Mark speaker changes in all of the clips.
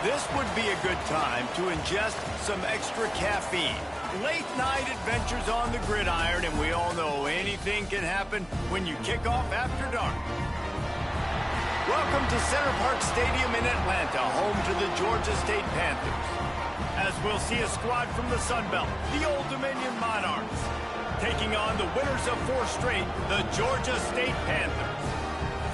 Speaker 1: This would be a good time to ingest some extra caffeine. Late night adventures on the gridiron, and we all know anything can happen when you kick off after dark. Welcome to Center Parc Stadium in Atlanta, home to the Georgia State Panthers. As we'll see a squad from the Sun Belt, the Old Dominion Monarchs, taking on the winners of 4 straight, the Georgia State Panthers.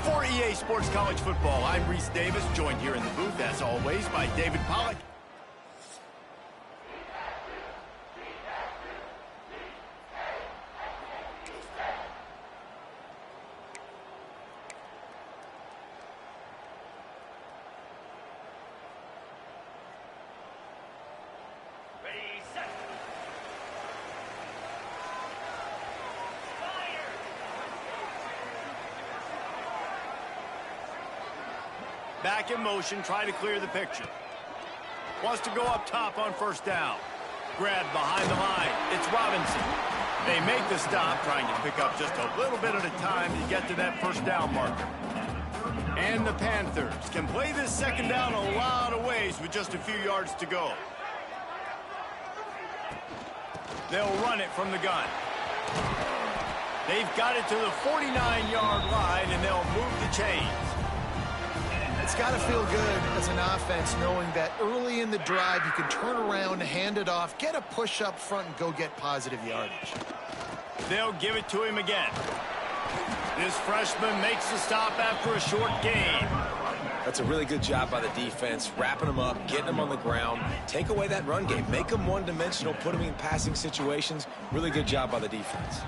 Speaker 1: For EA Sports College Football, I'm Reese Davis, joined here in the booth, as always, by David Pollack. Back in motion, try to clear the picture. Wants to go up top on first down. Grab behind the line. It's Robinson. They make the stop, trying to pick up just a little bit at a time to get to that first down marker. And the Panthers can play this second down a lot of ways with just a few yards to go. They'll run it from the gun. They've got it to the 49-yard line, and they'll move the chains.
Speaker 2: It's got to feel good as an offense knowing that early in the drive you can turn around, hand it off, get a push up front, and go get positive yardage.
Speaker 1: They'll give it to him again. This freshman makes the stop after a short gain.
Speaker 3: That's a really good job by the defense, wrapping them up, getting them on the ground, take away that run game, make them one-dimensional, put them in passing situations. Really good job by the defense.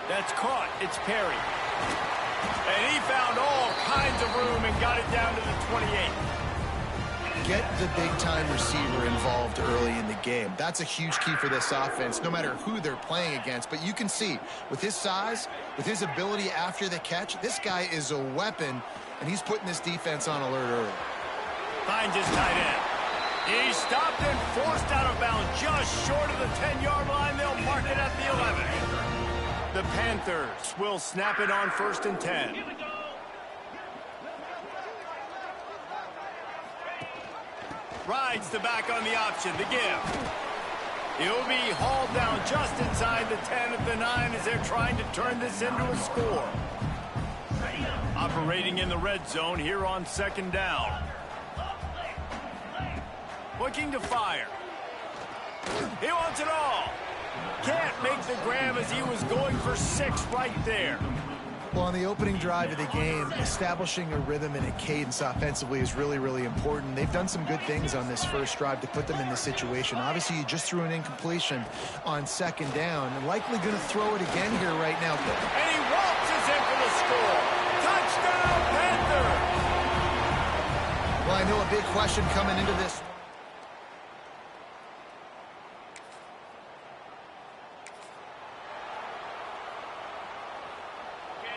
Speaker 1: That's caught. It's Perry. And he found all kinds of room and got it down to the 28.
Speaker 2: Get the big-time receiver involved early in the game. That's a huge key for this offense, no matter who they're playing against. But you can see, with his size, with his ability after the catch, this guy is a weapon, and he's putting this defense on alert early.
Speaker 1: Finds his tight end. He stopped and forced out of bounds just short of the 10-yard line. They'll mark it at the 11. The Panthers will snap it on 1st and 10. Rides the back on the option, the give. He'll be hauled down just inside the 10 of the 9 as they're trying to turn this into a score. Operating in the red zone here on 2nd down. Looking to fire. He wants it all. Can't make the grab as he was going for 6 right there.
Speaker 2: Well, on the opening drive of the game, establishing a rhythm and a cadence offensively is really, really important. They've done some good things on this first drive to put them in this situation. Obviously, you just threw an incompletion on 2nd down and likely going to throw it again here right now.
Speaker 1: And he waltzes in for the score. Touchdown, Panthers!
Speaker 2: Well, I know a big question coming into this.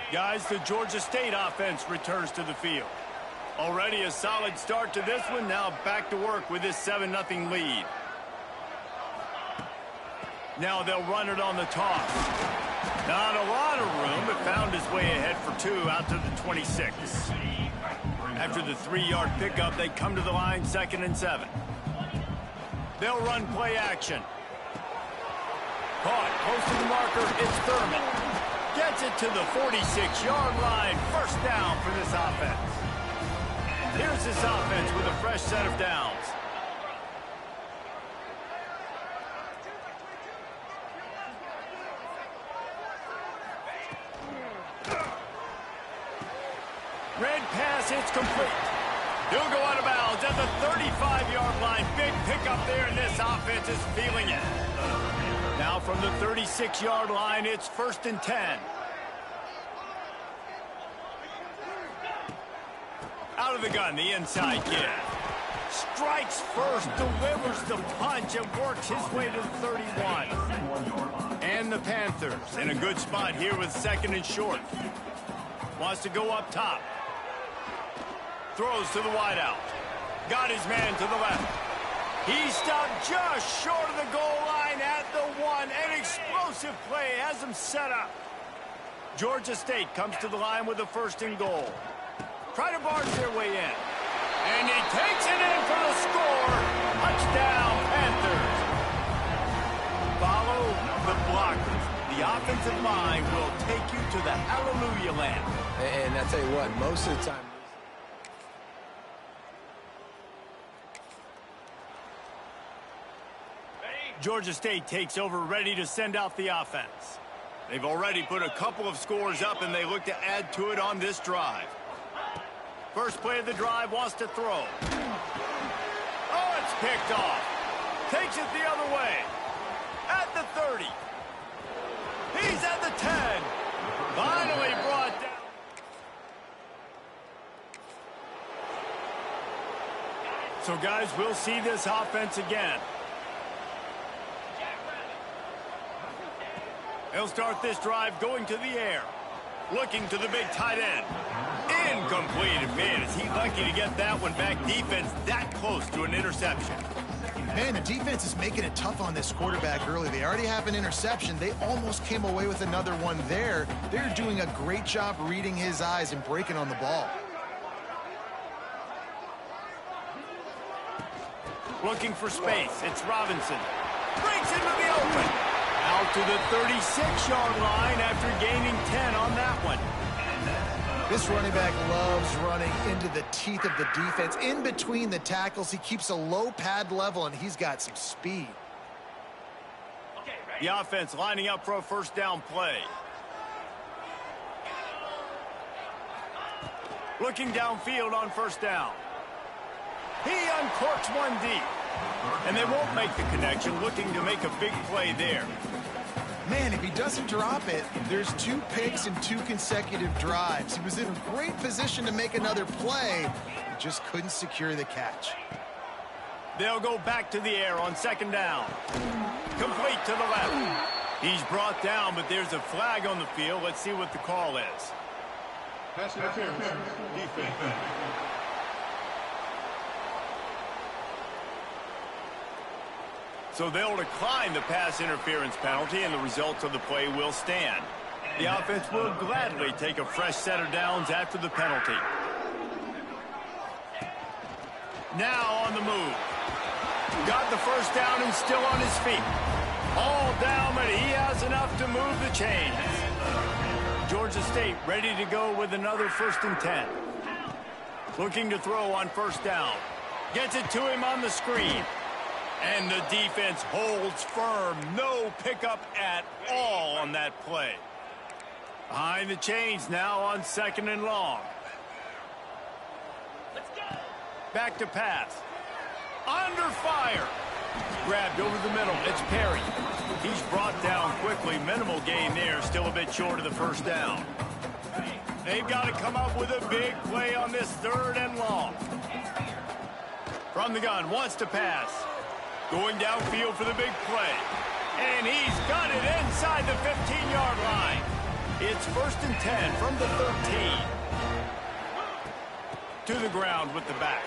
Speaker 1: Guys, the Georgia State offense returns to the field. Already a solid start to this one. Now back to work with this 7-0 lead. Now they'll run it on the toss. Not a lot of room, but found his way ahead for 2 out to the 26. After the 3-yard pickup, they come to the line 2nd and 7. They'll run play action. Caught close to the marker. It's Thurman. Gets it to the 46-yard line. 1st down for this offense. Here's this offense with a fresh set of downs. Red pass, it's complete. He'll go out of bounds at the 35-yard line. Big pickup there, and this offense is feeling it. Now from the 36-yard line, it's 1st and 10. Out of the gun, the inside give. Strikes first, delivers the punch, and works his way to the 31. And the Panthers in a good spot here with 2nd and short. Wants to go up top. Throws to the wideout. Got his man to the left. He stopped just short of the goal line at the 1. An explosive play has him set up. Georgia State comes to the line with a 1st and goal. try to barge their way in. And he takes it in for the score. Touchdown, Panthers. Follow the blockers. The offensive line will take you to the hallelujah land.
Speaker 3: And I tell you what, most of the time...
Speaker 1: Georgia State takes over, ready to send out the offense. They've already put a couple of scores up, and they look to add to it on this drive. First play of the drive, wants to throw. Oh, it's picked off. Takes it the other way. At the 30. He's at the 10. Finally brought down. So, guys, we'll see this offense again. He'll start this drive going to the air. Looking to the big tight end. Incomplete. Man, is he lucky to get that one back. Defense that close to an interception.
Speaker 2: Man, the defense is making it tough on this quarterback early. They already have an interception. They almost came away with another one there. They're doing a great job reading his eyes and breaking on the ball.
Speaker 1: Looking for space. It's Robinson. Breaks into the open. Out to the 36-yard line after gaining 10 on that one.
Speaker 2: This running back loves running into the teeth of the defense. In between the tackles, he keeps a low pad level, and he's got some speed.
Speaker 1: The offense lining up for a first down play. Looking downfield on first down. He uncorks one deep. And they won't make the connection, looking to make a big play there.
Speaker 2: Man, if he doesn't drop it, there's 2 picks and 2 consecutive drives. He was in a great position to make another play, but just couldn't secure the catch.
Speaker 1: They'll go back to the air on second down. Complete to the left. He's brought down, but there's a flag on the field. Let's see what the call is.
Speaker 4: Pass interference. Defense.
Speaker 1: So they'll decline the pass interference penalty, and the results of the play will stand. The offense will gladly take a fresh set of downs after the penalty. Now on the move. Got the first down and still on his feet. All down, but he has enough to move the chains. Georgia State ready to go with another 1st and 10. Looking to throw on first down. Gets it to him on the screen. And the defense holds firm. No pickup at all on that play. Behind the chains now on 2nd and long. Back to pass. Under fire. Grabbed over the middle. It's Perry. He's brought down quickly. Minimal gain there. Still a bit short of the first down. They've got to come up with a big play on this 3rd and long. From the gun. Wants to pass. Going downfield for the big play. And he's got it inside the 15-yard line. It's 1st and 10 from the 13. To the ground with the back.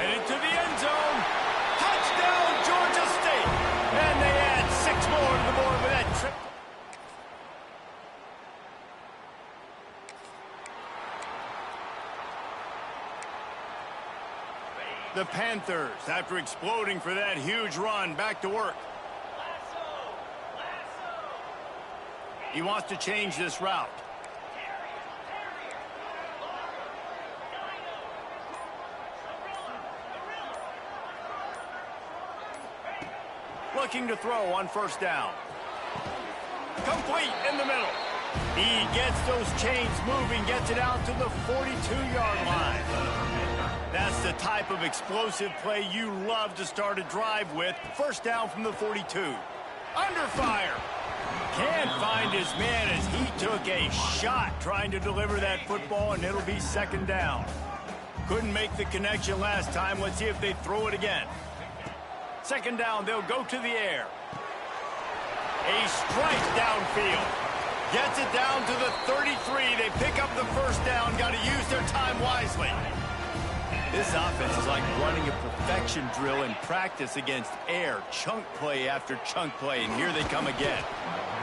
Speaker 1: And into the end zone. Touchdown, Georgia State. And they add 6 more to the board with that trip. The Panthers, after exploding for that huge run, back to work. He wants to change this route. Looking to throw on first down. Complete in the middle. He gets those chains moving, gets it out to the 42-yard line. That's the type of explosive play you love to start a drive with. First down from the 42. Under fire. Can't find his man as he took a shot trying to deliver that football, and it'll be 2nd down. Couldn't make the connection last time. Let's see if they throw it again. 2nd down, they'll go to the air. A strike downfield. Gets it down to the 33. They pick up the first down. Got to use their time wisely. This offense is like running a perfection drill in practice against air. Chunk play after chunk play, and here they come again.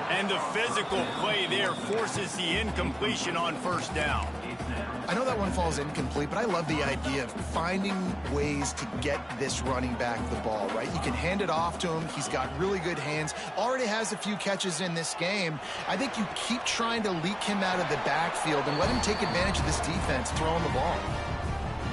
Speaker 1: And the physical play there forces the incompletion on first down.
Speaker 2: I know that one falls incomplete, but I love the idea of finding ways to get this running back the ball, right? You can hand it off to him. He's got really good hands. Already has a few catches in this game. I think you keep trying to leak him out of the backfield and let him take advantage of this defense throwing the ball.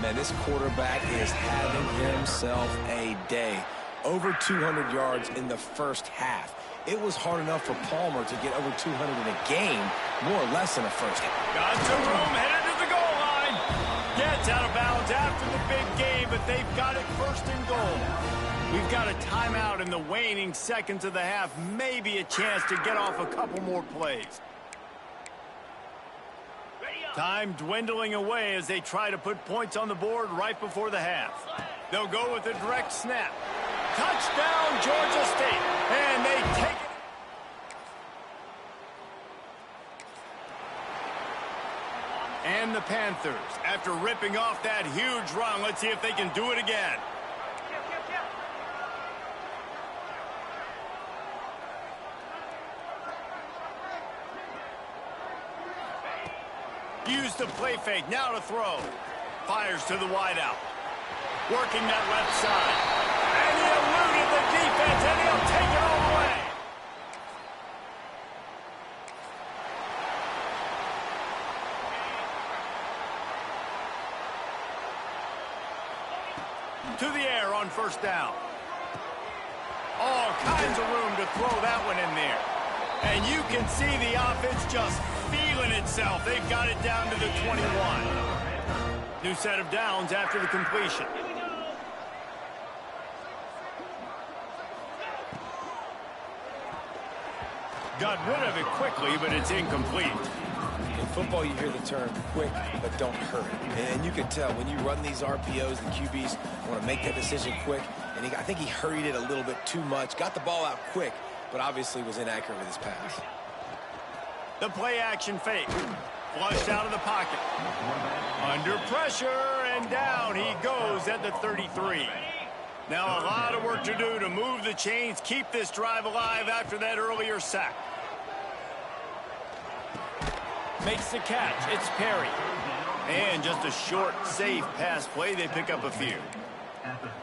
Speaker 3: Man, this quarterback is having himself a day. Over 200 yards in the first half. It was hard enough for Palmer to get over 200 in a game, more or less in the first half.
Speaker 1: Got some room, headed to the goal line. Gets out of bounds after the big game, but they've got it first and goal. We've got a timeout in the waning seconds of the half. Maybe a chance to get off a couple more plays. Time dwindling away as they try to put points on the board right before the half. They'll go with a direct snap. Touchdown, Georgia State. And they take it. And the Panthers, after ripping off that huge run, let's see if they can do it again. Use the play fake, now to throw. Fires to the wideout. Working that left side. And he eluded the defense, and he'll take it all the way. To the air on first down. All kinds of room to throw that one in there. And you can see the offense just feeling itself. They've got it down to the 21. New set of downs after the completion. Got rid of it quickly, but it's incomplete.
Speaker 3: In football, you hear the term quick, but don't hurry. And you can tell when you run these RPOs, the QBs want to make that decision quick. And I think he hurried it a little bit too much. Got the ball out quick, but obviously was inaccurate with his pass.
Speaker 1: The play action fake. Flushed out of the pocket. Under pressure, and down he goes at the 33. Now a lot of work to do to move the chains, keep this drive alive after that earlier sack. Makes the catch. It's Perry. And just a short, safe pass play. They pick up a few.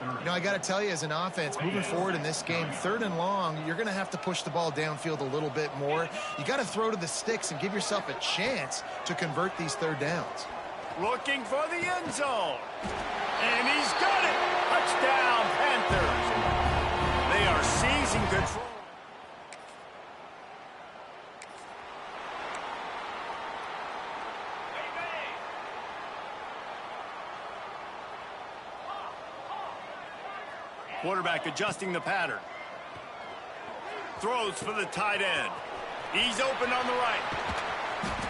Speaker 2: You know, I got to tell you, as an offense, moving forward in this game, 3rd and long, you're going to have to push the ball downfield a little bit more. You got to throw to the sticks and give yourself a chance to convert these 3rd downs.
Speaker 1: Looking for the end zone. And he's got it. Touchdown, Panthers. They are seizing control. Quarterback adjusting the pattern. Throws for the tight end. He's open on the right.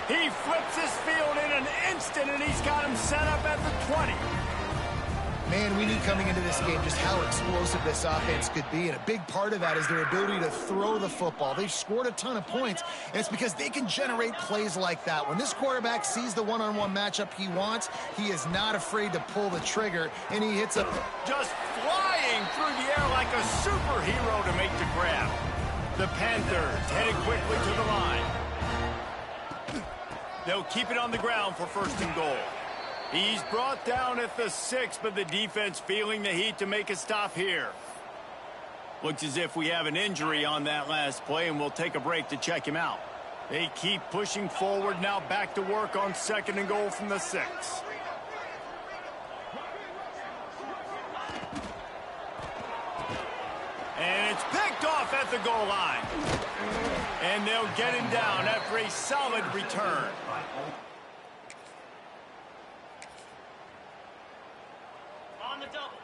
Speaker 1: He flips his field in an instant, and he's got him set up at the 20.
Speaker 2: Man, we knew coming into this game just how explosive this offense could be, and a big part of that is their ability to throw the football. They've scored a ton of points, and it's because they can generate plays like that. When this quarterback sees the one-on-one matchup he wants, he is not afraid to pull the trigger, and he hits it
Speaker 1: just flying through the air like a superhero to make the grab. The Panthers headed quickly to the line. They'll keep it on the ground for 1st and goal. He's brought down at the 6, but the defense feeling the heat to make a stop here. Looks as if we have an injury on that last play, and we'll take a break to check him out. They keep pushing forward, now back to work on 2nd and goal from the 6. And it's picked off at the goal line. And they'll get him down after a solid return. On the double.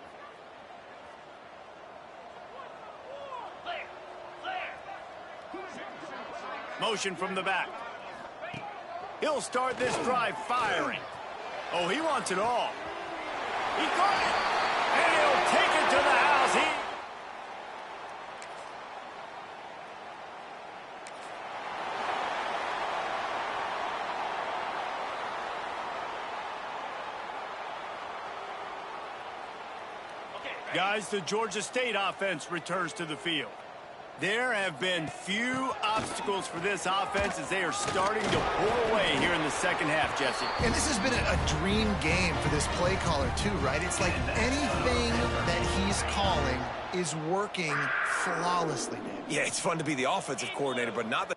Speaker 1: Motion from the back. He'll start this drive firing. Oh, he wants it all. He caught it. And he'll take it to the house. Guys, the Georgia State offense returns to the field. There have been few obstacles for this offense as they are starting to pull away here in the second half, Jesse.
Speaker 2: And this has been a dream game for this play caller, too, right? It's like anything that he's calling is working flawlessly, Dave.
Speaker 3: Yeah, it's fun to be the offensive coordinator, but not the...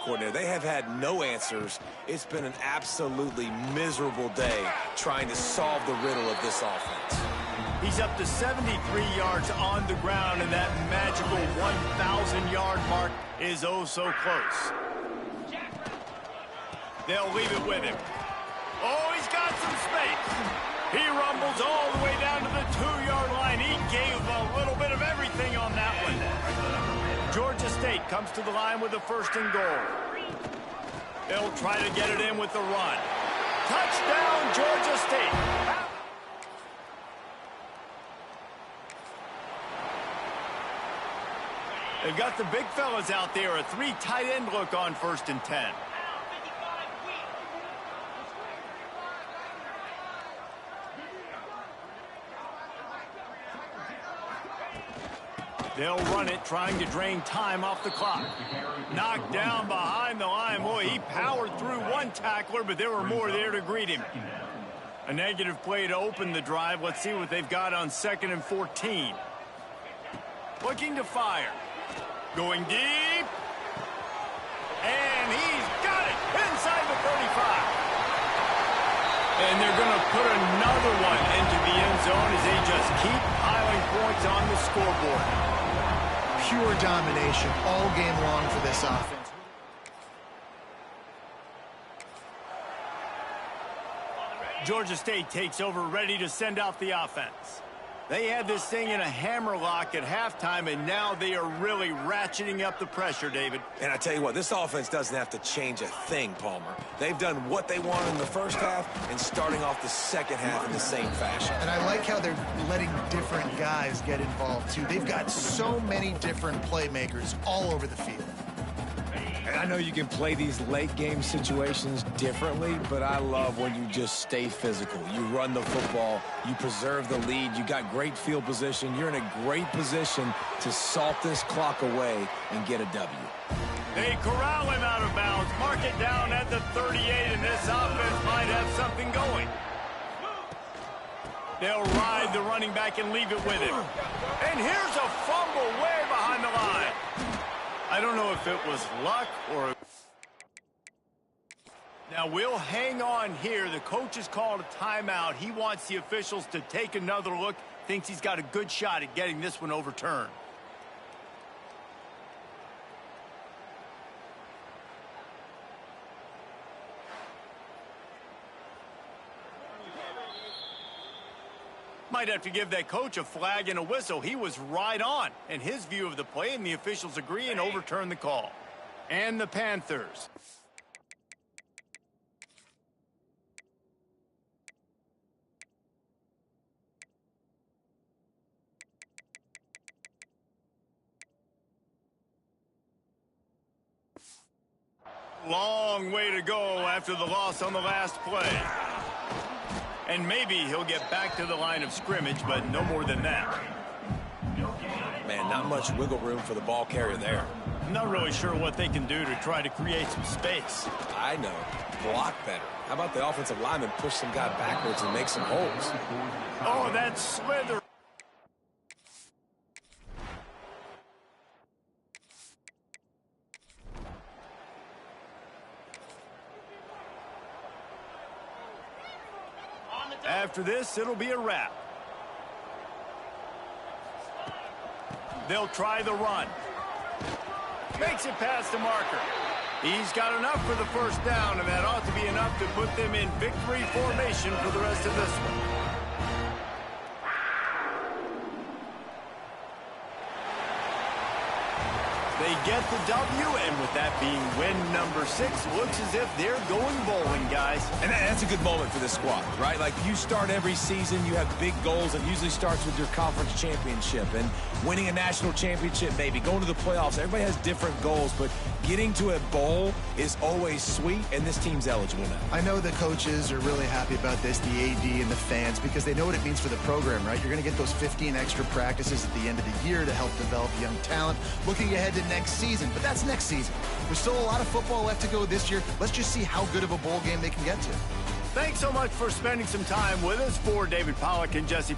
Speaker 3: coordinator. They have had no answers. It's been an absolutely miserable day trying to solve the riddle of this offense.
Speaker 1: He's up to 73 yards on the ground, and that magical 1,000-yard mark is oh so close. They'll leave it with him. Oh, he's got some space. He rumbles all the way down to the 2-yard line. He gave a little bit of everything on that one. Georgia State comes to the line with a 1st and goal. They'll try to get it in with the run. Touchdown, Georgia State. They've got the big fellas out there. A 3 tight end look on 1st and 10. They'll run it, trying to drain time off the clock. Knocked down behind the line. Boy, he powered through one tackler, but there were more there to greet him. A negative play to open the drive. Let's see what they've got on 2nd and 14. Looking to fire. Going deep. And he's got it inside the 35. And they're going to put another one into the end zone as they just keep piling points on the scoreboard.
Speaker 2: Pure domination all game long for this offense.
Speaker 1: Georgia State takes over, ready to send out the offense. They had this thing in a hammerlock at halftime, and now they are really ratcheting up the pressure, David.
Speaker 3: And I tell you what, this offense doesn't have to change a thing, Palmer. They've done what they wanted in the first half and starting off the second half in the same fashion.
Speaker 2: And I like how they're letting different guys get involved, too. They've got so many different playmakers all over the field.
Speaker 3: And I know you can play these late game situations differently, but I love when you just stay physical. You run the football, you preserve the lead, you got great field position, you're in a great position to salt this clock away and get a W.
Speaker 1: They corral him out of bounds, mark it down at the 38, and this offense might have something going. They'll ride the running back and leave it with him. And here's a fumble way behind the line. I don't know if it was luck or... Now we'll hang on here. The coach has called a timeout. He wants the officials to take another look. Thinks he's got a good shot at getting this one overturned. Might have to give that coach a flag and a whistle. He was right on in his view of the play, and the officials agree and overturn the call. And the Panthers. Long way to go after the loss on the last play. And maybe he'll get back to the line of scrimmage, but no more than that.
Speaker 3: Man, not much wiggle room for the ball carrier there.
Speaker 1: I'm not really sure what they can do to try to create some space.
Speaker 3: I know. Block better. How about the offensive lineman push some guy backwards and make some holes?
Speaker 1: Oh, that slither. After this, it'll be a wrap. They'll try the run. Makes it past the marker. He's got enough for the first down, and that ought to be enough to put them in victory formation for the rest of this one. They get the W, and with that being win number 6, looks as if they're going bowling, guys.
Speaker 3: And that's a good moment for this squad, right? Like, you start every season, you have big goals. It usually starts with your conference championship and winning a national championship, maybe going to the playoffs. Everybody has different goals, but getting to a bowl is always sweet, and this team's eligible now.
Speaker 2: I know the coaches are really happy about this, the AD and the fans, because they know what it means for the program, right? You're going to get those 15 extra practices at the end of the year to help develop young talent. Looking ahead to next season, but that's next season. There's still a lot of football left to go this year. Let's just see how good of a bowl game they can get to.
Speaker 1: Thanks so much for spending some time with us. For David Pollack and Jesse